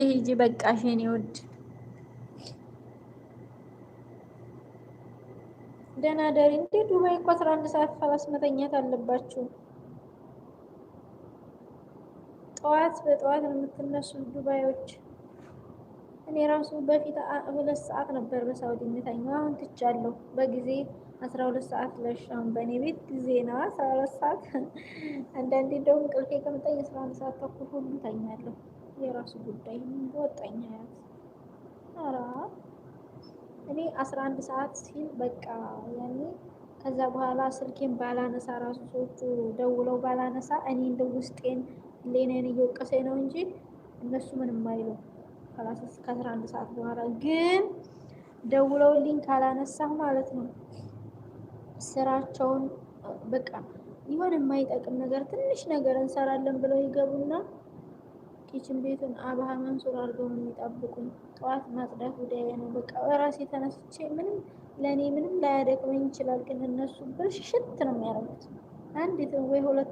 ሂጂ በቃሽ የኔ ውድ ደህና ደሪ። እንዴ ዱባይ እኮ 11 ሰዓት ፈላስ መተኛት አለባችሁ። ጠዋት በጠዋት ነው የምትነሱት ዱባዮች። እኔ ራሱ በፊት 2 ሰዓት ነበር በሳውዲ የምተኛው፣ አሁን ትቻለሁ። በጊዜ 12 ሰዓት ለሽ። አሁን በእኔ ቤት ጊዜ ነው 12 ሰዓት። አንዳንዴ እንደውም እንቅልፌ ከመጣኝ 11 ሰዓት ተኩል ሁሉ እተኛለሁ። የራሱ ጉዳይ ወጣኝ ያት። ኧረ እኔ 11 ሰዓት ሲል በቃ ያኔ ከዛ በኋላ ስልኬን ባላነሳ ራሱ ሰዎቹ ደውለው ባላነሳ እኔ እንደ ውስጤን ሌኔን እየወቀሰኝ ነው እንጂ እነሱ ምንም አይሉም። ከ11 ሰዓት በኋላ ግን ደውለውልኝ ካላነሳሁ ማለት ነው ስራቸውን በቃ የሆነ የማይጠቅም ነገር ትንሽ ነገር እንሰራለን ብለው ይገቡና ኪችን ቤቱን አብሃ መንሱር አድርገው ነው የሚጠብቁኝ። ጠዋት ማጽዳት ጉዳይ ነው። በቃ እራሴ ተነስቼ ምንም ለኔ ምንም ላያደክመኝ ይችላል፣ ግን እነሱ ብልሽት ነው የሚያደርጉት። አንዲት ወይ ሁለት